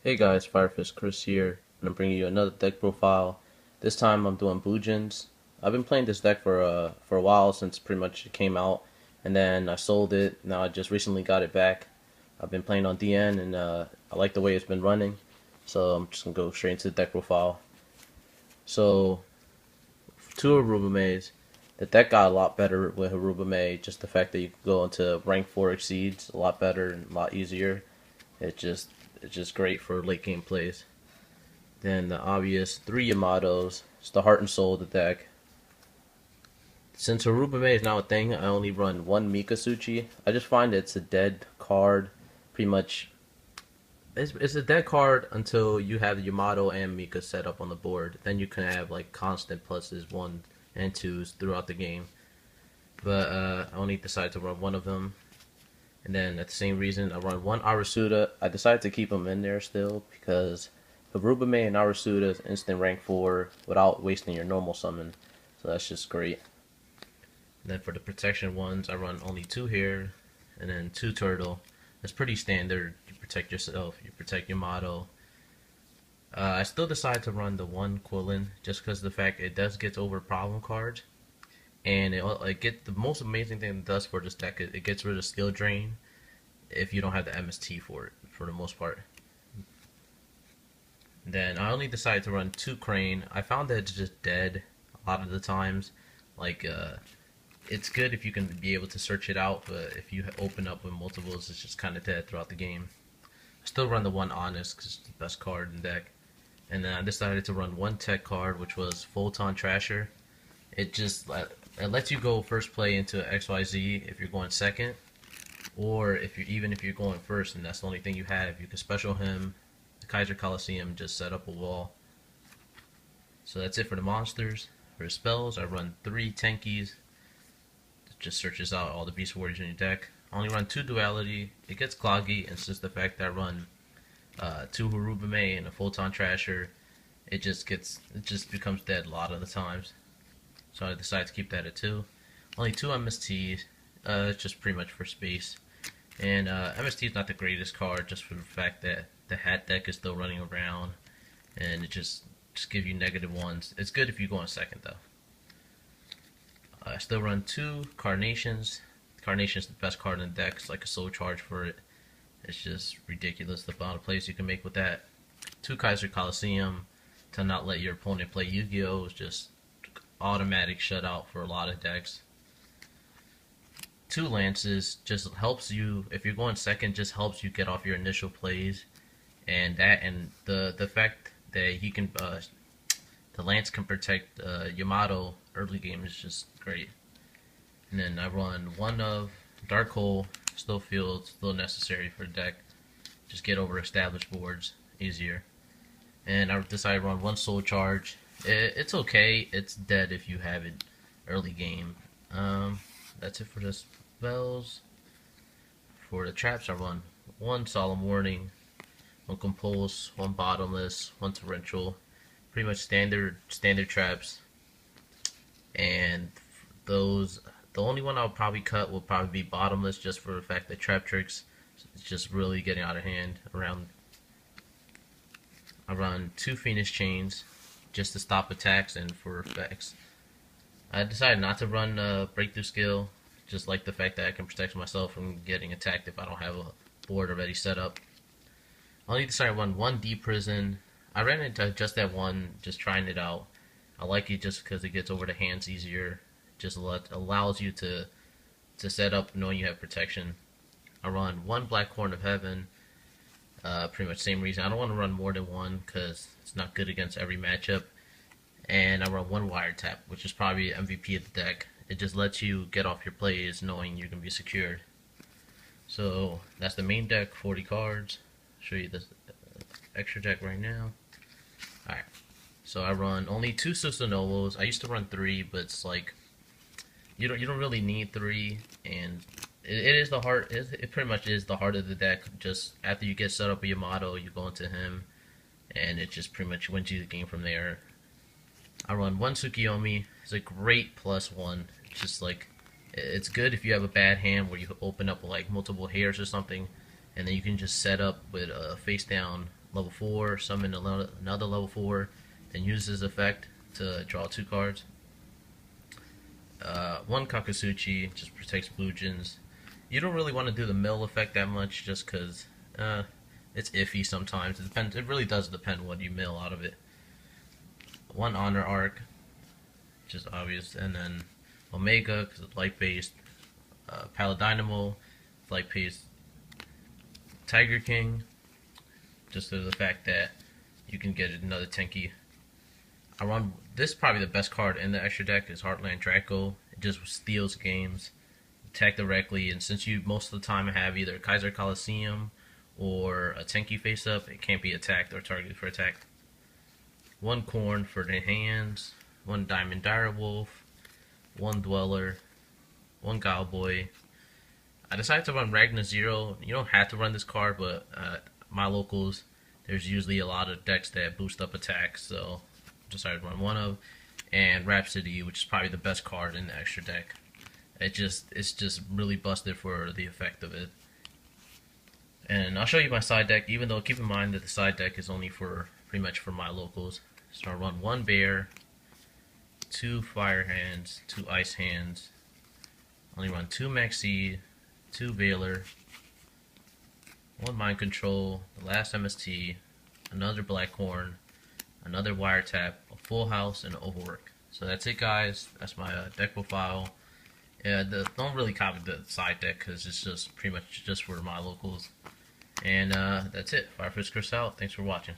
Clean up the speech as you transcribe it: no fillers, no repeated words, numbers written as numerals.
Hey guys, Firefish Chris here, and I'm bringing you another deck profile. This time I'm doing Bujins. I've been playing this deck for a while since pretty much it came out, and then I sold it. Now I just recently got it back. I've been playing on DN, and I like the way it's been running, so I'm just gonna go straight into the deck profile. So two Aruba the deck got a lot better with Aruba. Just the fact that you can go into rank 4 exceeds a lot better and a lot easier. It just it's just great for late game plays. Then the obvious three Yamatos. It's the heart and soul of the deck. Since Harubame is now a thing, I only run one Mikasuchi. I just find it's a dead card. Pretty much, it's a dead card until you have Yamato and Mika set up on the board. Then you can have like constant pluses, 1 and 2s throughout the game. But I only decided to run one of them. And then at the same reason, I run one Arasuda. I decided to keep him in there still because Harubame and Arasuda is instant rank 4 without wasting your normal summon. So that's just great. And then for the protection ones, I run only 2 here and then 2 turtle. That's pretty standard. You protect yourself, you protect your motto. I still decide to run the 1 Quillen just because of the fact it does get over problem cards. And it gets the most amazing thing it does for this deck is it gets rid of skill drain if you don't have the MST for it, for the most part. Then I only decided to run 2 Crane. I found that it's just dead a lot of the times. Like, it's good if you can be able to search it out, but if you open up with multiples, it's just kind of dead throughout the game. I still run the 1 Honest because it's the best card in the deck. And then I decided to run 1 tech card, which was Photon Trasher. It lets you go first play into XYZ if you're going second, or even if you're going first and that's the only thing you have, you can special him, the Kaiser Coliseum, just set up a wall. So that's it for the monsters. For the spells, I run 3 Tenkies. It just searches out all the Beast Warriors in your deck. I only run 2 Duality. It gets cloggy, and it's just the fact that I run 2 Harubame and a Photon Trasher, it just becomes dead a lot of the times. So I decided to keep that at 2. Only 2 MSTs. It's just pretty much for space. And MST is not the greatest card, just for the fact that the hat deck is still running around, and it just gives you -1s. It's good if you go on second though. I still run 2 Carnations. Carnation's the best card in the deck. It's like a soul charge for it. It's just ridiculous the amount of plays you can make with that. 2 Kaiser Coliseum to not let your opponent play Yu-Gi-Oh! Is just automatic shutout for a lot of decks. 2 Lances just helps you, if you're going second, just helps you get off your initial plays. And the fact that he can, the Lance can protect Yamato early game is just great. And then I run 1 of Dark Hole. Still feels still necessary for the deck. Just get over established boards easier. And I decided to run 1 Soul Charge. It's okay. It's dead if you have it early game. That's it for the spells. For the traps, I run 1 Solemn Warning, 1 Compulse, 1 Bottomless, 1 Torrential. Pretty much standard traps. And those, the only one I'll probably cut will probably be Bottomless, just for the fact that Trap Tricks is just really getting out of hand around. I run 2 Phoenix Chains just to stop attacks and for effects. I decided not to run Breakthrough Skill, just like the fact that I can protect myself from getting attacked if I don't have a board already set up. I only decided to run 1 Deep Prison. I ran into just that one, just trying it out. I like it just because it gets over the hands easier. Just allows you to set up knowing you have protection. I run 1 Black Horn of Heaven. Pretty much same reason. I don't want to run more than 1 because it's not good against every matchup. And I run 1 Wiretap, which is probably MVP of the deck. It just lets you get off your plays knowing you're going to be secured. So that's the main deck, 40 cards. I'll show you this extra deck right now. Alright, so I run only 2 Susanovos. I used to run 3, but it's like you don't really need 3, and it is the heart. It pretty much is the heart of the deck. Just after you get set up with Yamato, you go into him, and it just pretty much wins you the game from there. I run 1 Tsukiyomi. It's a great +1. It's just like, it's good if you have a bad hand where you open up like multiple hairs or something, and then you can just set up with a face down level 4, summon another level 4, then use this effect to draw 2 cards. One Kakasuchi just protects Bujins. You don't really want to do the mill effect that much just because it's iffy sometimes. It depends. It really does depend what you mill out of it. One Honor Arc, which is obvious, and then Omega because it's light based. Paladinamo, light based. Tiger King, just to the fact that you can get another Tenki. I run this, probably the best card in the extra deck is Heartland Draco. It just steals games, attack directly, and since you most of the time have either Kaiser Coliseum or a Tenki face up, it can't be attacked or targeted for attack. One Corn for the hands, one Diamond Direwolf, one Dweller, one Cowboy. I decided to run Ragnar Zero. You don't have to run this card, but my locals, there's usually a lot of decks that boost up attacks, so I decided to run one of. And Rhapsody, which is probably the best card in the extra deck. It's just really busted for the effect of it. And I'll show you my side deck, even though keep in mind that the side deck is only for pretty much for my locals. So I run one Bear, 2 Fire Hands, 2 Ice Hands. Only run 2 Maxi, 2 Veiler, 1 Mind Control, the last MST, another Blackhorn, another Wiretap, a Full House, and Overwork. So that's it, guys. That's my deck profile. Yeah, don't really copy the side deck because it's just pretty much just for my locals. And that's it. Firefist Chris out. Thanks for watching.